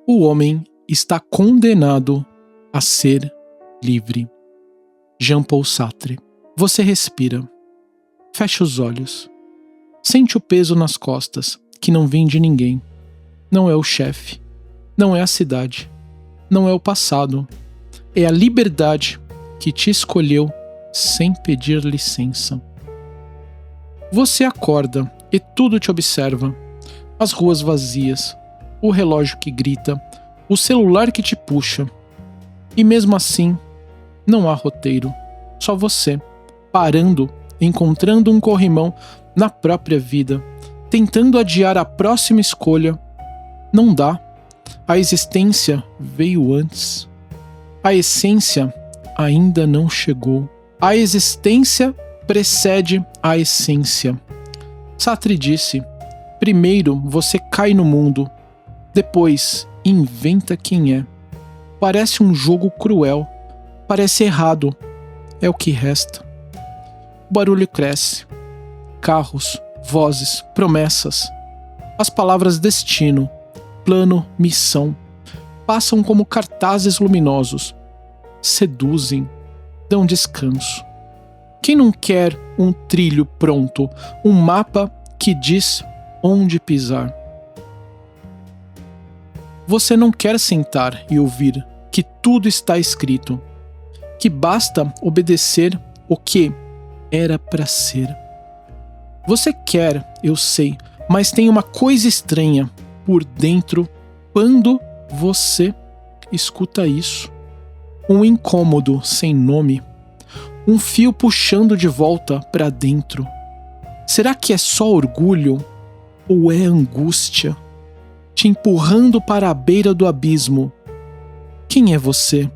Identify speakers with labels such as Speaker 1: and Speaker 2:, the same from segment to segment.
Speaker 1: O homem está condenado a ser livre. Jean-Paul Sartre. Você respira. Fecha os olhos. Sente o peso nas costas, que não vem de ninguém. Não é o chefe. Não é a cidade. Não é o passado. É a liberdade que te escolheu sem pedir licença. Você acorda e tudo te observa. As ruas vazias, o relógio que grita, o celular que te puxa. E mesmo assim, não há roteiro. Só você, parando, encontrando um corrimão na própria vida, tentando adiar a próxima escolha. Não dá. A existência veio antes. A essência ainda não chegou. A existência precede a essência. Sartre disse: primeiro você cai no mundo, depois inventa quem é. Parece um jogo cruel, parece errado, é o que resta. O barulho cresce. Carros, vozes, promessas. As palavras destino, plano, missão passam como cartazes luminosos. Seduzem, dão descanso. Quem não quer um trilho pronto, um mapa que diz onde pisar? Você não quer sentar e ouvir que tudo está escrito, que basta obedecer o que era para ser. Você quer, eu sei, mas tem uma coisa estranha por dentro quando você escuta isso. Um incômodo sem nome, um fio puxando de volta para dentro. Será que é só orgulho ou é angústia te empurrando para a beira do abismo? Quem é você?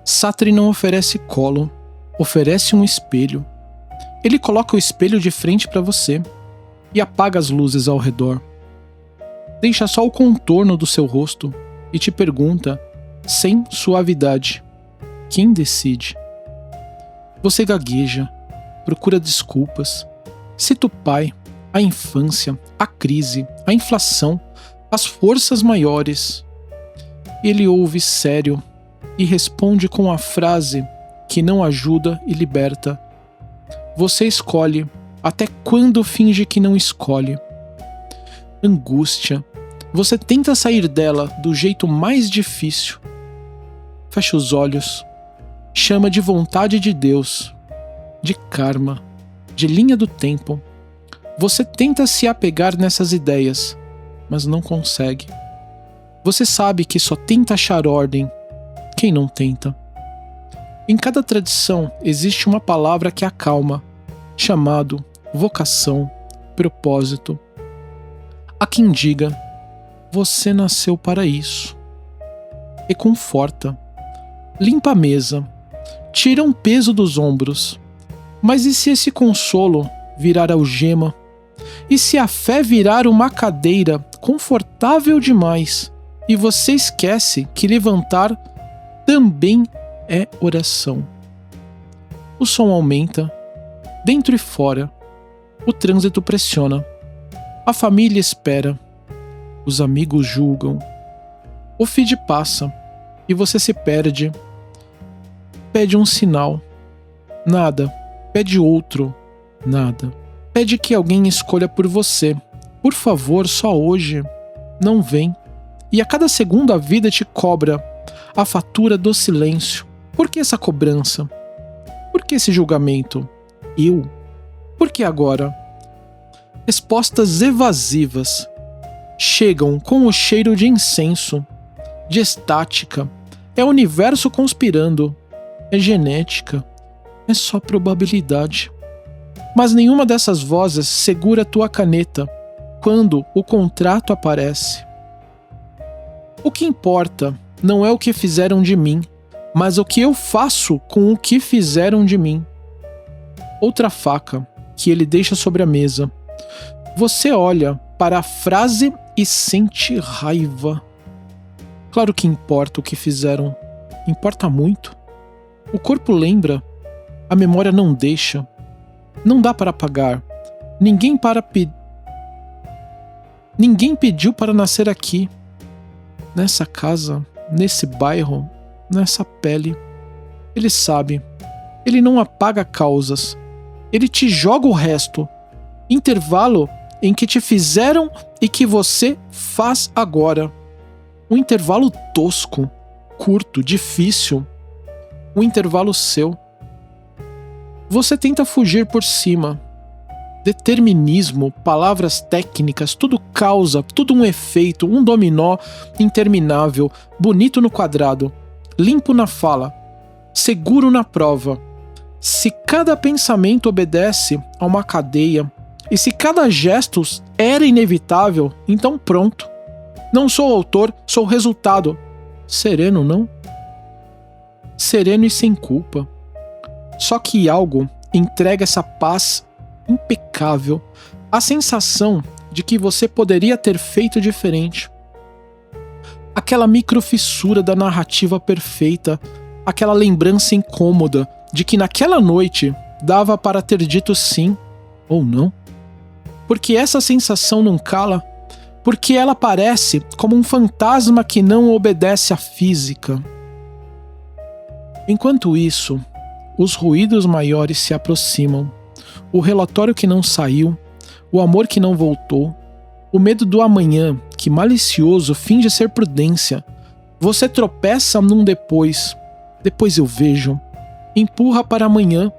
Speaker 1: Sartre não oferece colo, oferece um espelho. Ele coloca o espelho de frente para você e apaga as luzes ao redor. Deixa só o contorno do seu rosto e te pergunta, sem suavidade: quem decide? Você gagueja, procura desculpas, cita o pai, a infância, a crise, a inflação, as forças maiores. Ele ouve sério e responde com a frase que não ajuda e liberta. Você escolhe até quando finge que não escolhe. Angústia. Você tenta sair dela do jeito mais difícil. Fecha os olhos. Chama de vontade de Deus, de karma, de linha do tempo. Você tenta se apegar nessas ideias, mas não consegue. Você sabe que só tenta achar ordem quem não tenta. Em cada tradição existe uma palavra que acalma, chamado vocação, propósito. Há quem diga: você nasceu para isso. Reconforta, limpa a mesa, tira um peso dos ombros. Mas e se esse consolo virar algema? E se a fé virar uma cadeira confortável demais e você esquece que levantar também é oração? O som aumenta, dentro e fora. O trânsito pressiona. A família espera. Os amigos julgam. O feed passa e você se perde. Pede um sinal. Nada. Pede outro. Nada. Pede que alguém escolha por você. Por favor, só hoje. Não vem. E a cada segundo a vida te cobra a fatura do silêncio. Por que essa cobrança? Por que esse julgamento? Eu? Por que agora? Respostas evasivas chegam com o cheiro de incenso, de estática. É o universo conspirando. É genética. É só probabilidade. Mas nenhuma dessas vozes segura tua caneta quando o contrato aparece. O que importa não é o que fizeram de mim, mas o que eu faço com o que fizeram de mim. Outra faca que ele deixa sobre a mesa. Você olha para a frase e sente raiva. Claro que importa o que fizeram. Importa muito. O corpo lembra. A memória não deixa. Não dá para apagar. Ninguém pediu para nascer aqui. nessa casa, nesse bairro, nessa pele. Ele sabe. Ele não apaga causas. Ele te joga o resto. Intervalo em que te fizeram e que você faz agora. Um intervalo tosco, curto, difícil. Um intervalo seu. Você tenta fugir por cima. Determinismo, palavras técnicas, tudo causa, tudo um efeito, um dominó interminável, bonito no quadrado, limpo na fala, seguro na prova. Se cada pensamento obedece a uma cadeia, e se cada gesto era inevitável, então pronto. Não sou o autor, sou o resultado. Sereno, não? Sereno e sem culpa. Só que algo entrega essa paz impecável, a sensação de que você poderia ter feito diferente. Aquela microfissura da narrativa perfeita, aquela lembrança incômoda de que naquela noite dava para ter dito sim ou não. Porque essa sensação não cala, porque ela parece como um fantasma que não obedece à física. Enquanto isso, os ruídos maiores se aproximam. O relatório que não saiu, o amor que não voltou, o medo do amanhã, que malicioso finge ser prudência. Você tropeça num depois eu vejo, empurra para amanhã,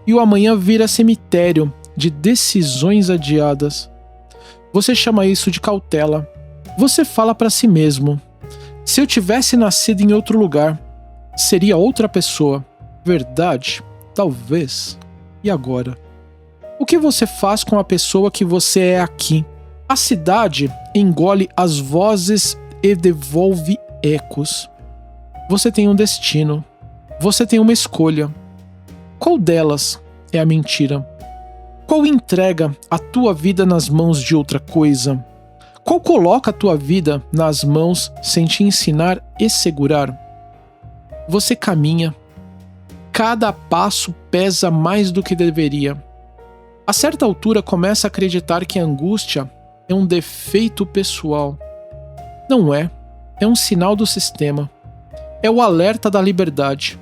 Speaker 1: e o amanhã vira cemitério de decisões adiadas. Você chama isso de cautela. Você fala para si mesmo: se eu tivesse nascido em outro lugar, seria outra pessoa. Verdade? Talvez. E agora? O que você faz com a pessoa que você é aqui? A cidade engole as vozes e devolve ecos. Você tem um destino. Você tem uma escolha. Qual delas é a mentira? Qual entrega a tua vida nas mãos de outra coisa? Qual coloca a tua vida nas mãos sem te ensinar e segurar? Você caminha. Cada passo pesa mais do que deveria. A certa altura começa a acreditar que a angústia é um defeito pessoal. Não é. É um sinal do sistema. É o alerta da liberdade.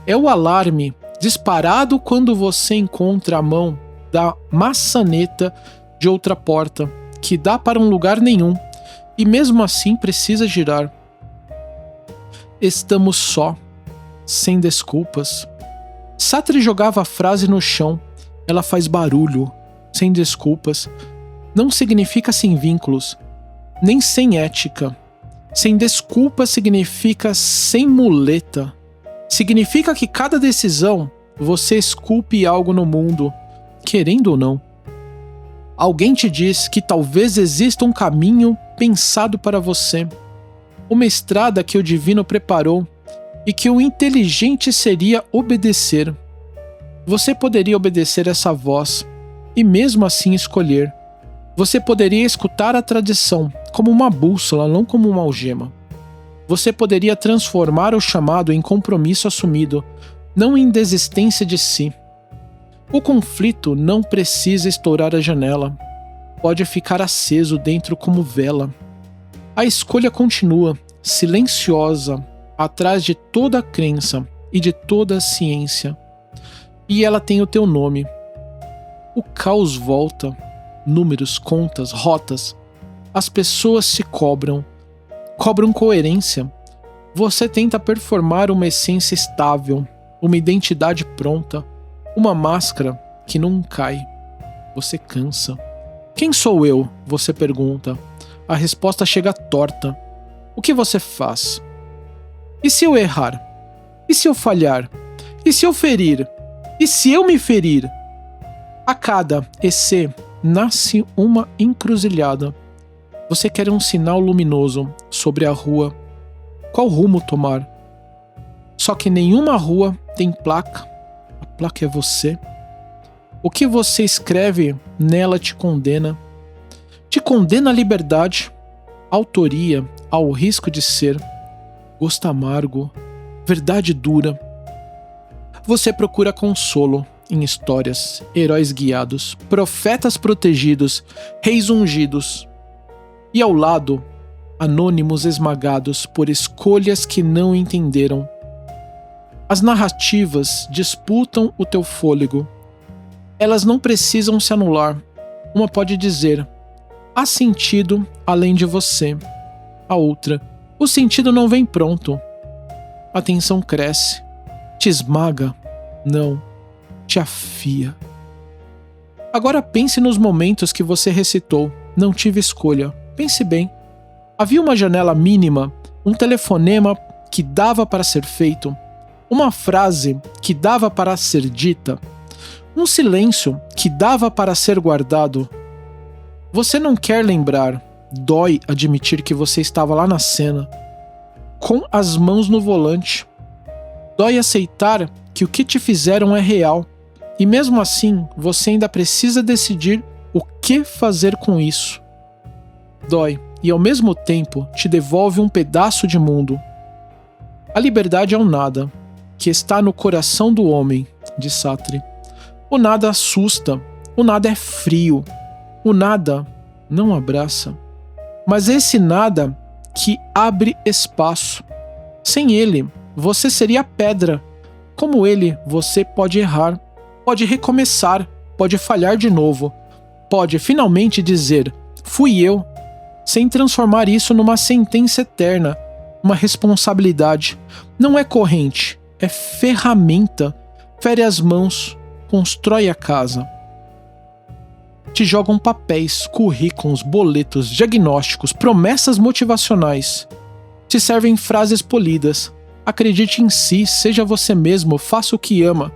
Speaker 1: É o alarme disparado quando você encontra a mão da maçaneta de outra porta, que dá para um lugar nenhum, e mesmo assim precisa girar. Estamos só, sem desculpas. Sartre jogava a frase no chão. Ela faz barulho, sem desculpas. Não significa sem vínculos, nem sem ética. Sem desculpa significa sem muleta. Significa que cada decisão você esculpe algo no mundo, querendo ou não. Alguém te diz que talvez exista um caminho pensado para você, uma estrada que o divino preparou e que o inteligente seria obedecer. Você poderia obedecer essa voz e mesmo assim escolher. Você poderia escutar a tradição como uma bússola, não como uma algema. Você poderia transformar o chamado em compromisso assumido, não em desistência de si. O conflito não precisa estourar a janela. Pode ficar aceso dentro como vela. A escolha continua, silenciosa, atrás de toda a crença e de toda a ciência. E ela tem o teu nome. O caos volta, números, contas, rotas. As pessoas se cobram coerência. Você tenta performar uma essência estável, uma identidade pronta, uma máscara que não cai. Você cansa. Quem sou eu? Você pergunta. A resposta chega torta. O que você faz? E se eu errar? E se eu falhar? E se eu ferir? E se eu me ferir? A cada EC nasce uma encruzilhada. Você quer um sinal luminoso sobre a rua. Qual rumo tomar? Só que nenhuma rua tem placa. A placa é você. O que você escreve nela te condena. Te condena à liberdade, autoria, ao risco de ser, gosto amargo, verdade dura. Você procura consolo em histórias, heróis guiados, profetas protegidos, reis ungidos. E ao lado, anônimos esmagados por escolhas que não entenderam. As narrativas disputam o teu fôlego. Elas não precisam se anular. Uma pode dizer: há sentido além de você. A outra: o sentido não vem pronto. A tensão cresce. Te esmaga? Não. Te afia. Agora pense nos momentos que você recitou: não tive escolha. Pense bem. Havia uma janela mínima, um telefonema que dava para ser feito, uma frase que dava para ser dita, um silêncio que dava para ser guardado. Você não quer lembrar, dói admitir que você estava lá na cena, com as mãos no volante. Dói aceitar que o que te fizeram é real, e mesmo assim você ainda precisa decidir o que fazer com isso. Dói, e ao mesmo tempo te devolve um pedaço de mundo. A liberdade é um nada, que está no coração do homem, diz Sartre. O nada assusta, o nada é frio, o nada não abraça. Mas esse nada que abre espaço. Sem ele, você seria pedra. Como ele, você pode errar, pode recomeçar, pode falhar de novo, pode finalmente dizer: fui eu, sem transformar isso numa sentença eterna, uma responsabilidade. Não é corrente, é ferramenta. Fere as mãos, constrói a casa. Te jogam papéis, currículos, boletos, diagnósticos, promessas motivacionais. Te servem frases polidas. Acredite em si, seja você mesmo, faça o que ama.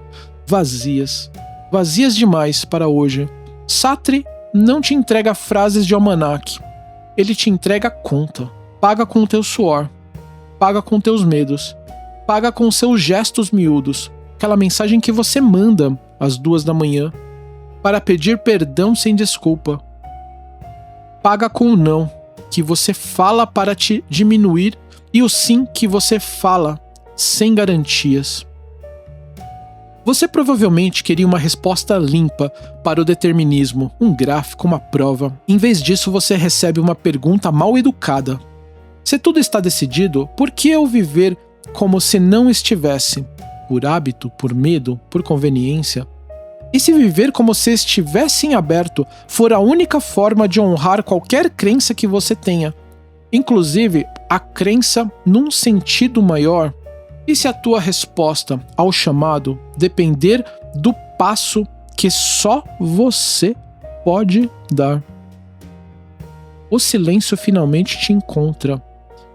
Speaker 1: Vazias. Vazias demais para hoje. Sartre não te entrega frases de almanaque. Ele te entrega a conta. Paga com o teu suor. Paga com teus medos. Paga com seus gestos miúdos. Aquela mensagem que você manda às 2 da manhã para pedir perdão sem desculpa. Paga com o não que você fala para te diminuir e o sim que você fala sem garantias. Você provavelmente queria uma resposta limpa para o determinismo, um gráfico, uma prova. Em vez disso, você recebe uma pergunta mal educada. Se tudo está decidido, por que eu viver como se não estivesse? Por hábito, por medo, por conveniência? E se viver como se estivesse em aberto for a única forma de honrar qualquer crença que você tenha, inclusive a crença num sentido maior? E se a tua resposta ao chamado depender do passo que só você pode dar? O silêncio finalmente te encontra.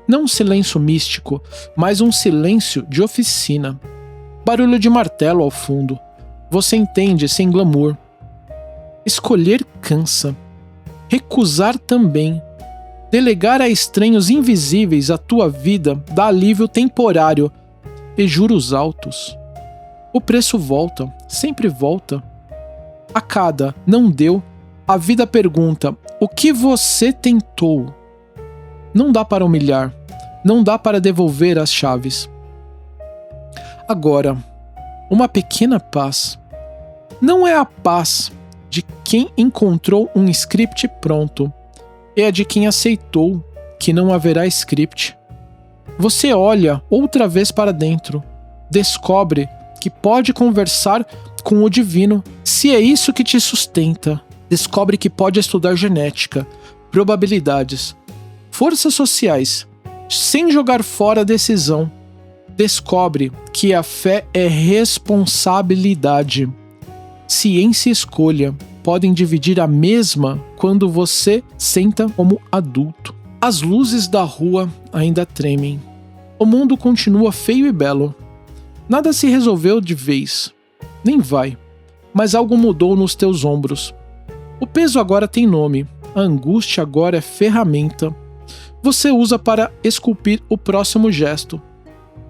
Speaker 1: Não um silêncio místico, mas um silêncio de oficina. Barulho de martelo ao fundo. Você entende sem glamour. Escolher cansa. Recusar também. Delegar a estranhos invisíveis a tua vida dá alívio temporário e juros altos. O preço volta, sempre volta. A cada não deu, a vida pergunta: o que você tentou? Não dá para humilhar, não dá para devolver as chaves. Agora, uma pequena paz. Não é a paz de quem encontrou um script pronto, é a de quem aceitou que não haverá script. Você olha outra vez para dentro, descobre que pode conversar com o divino, se é isso que te sustenta. Descobre que pode estudar genética, probabilidades, forças sociais, sem jogar fora a decisão. Descobre que a fé é responsabilidade. Ciência e escolha podem dividir a mesma quando você senta como adulto. As luzes da rua ainda tremem. O mundo continua feio e belo. Nada se resolveu de vez. Nem vai. Mas algo mudou nos teus ombros. O peso agora tem nome. A angústia agora é ferramenta. Você usa para esculpir o próximo gesto.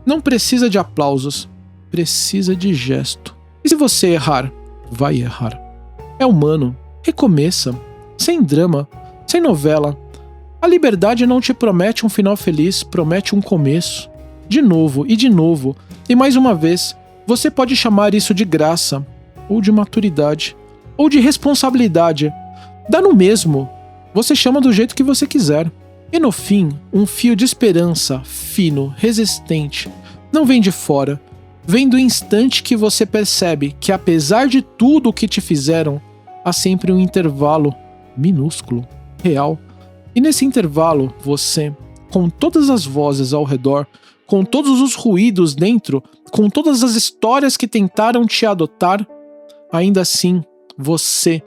Speaker 1: Não precisa de aplausos. Precisa de gesto. E se você errar? Vai errar. É humano. Recomeça. Sem drama. Sem novela. A liberdade não te promete um final feliz, promete um começo. De novo e de novo. E mais uma vez, você pode chamar isso de graça, ou de maturidade, ou de responsabilidade. Dá no mesmo. Você chama do jeito que você quiser. E no fim, um fio de esperança, fino, resistente, não vem de fora, vem do instante que você percebe que apesar de tudo o que te fizeram, há sempre um intervalo minúsculo, real. E nesse intervalo, você, com todas as vozes ao redor, com todos os ruídos dentro, com todas as histórias que tentaram te adotar, ainda assim, você,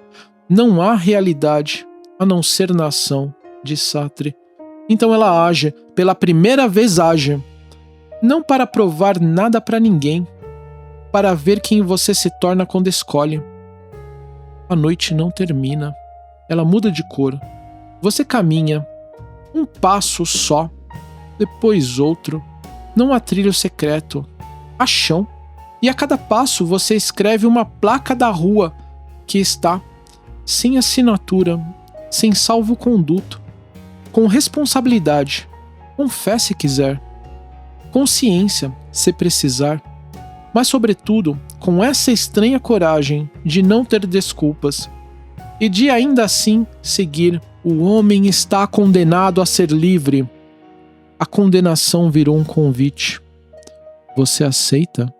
Speaker 1: não há realidade a não ser na ação de Sartre. Então ela age, pela primeira vez age, não para provar nada para ninguém, para ver quem você se torna quando escolhe. A noite não termina, ela muda de cor. Você caminha, um passo só, depois outro, não há trilho secreto, há chão. E a cada passo você escreve uma placa da rua que está sem assinatura, sem salvo-conduto, com responsabilidade, com fé se quiser, consciência se precisar, mas sobretudo com essa estranha coragem de não ter desculpas e de ainda assim seguir. O homem está condenado a ser livre. A condenação virou um convite. Você aceita?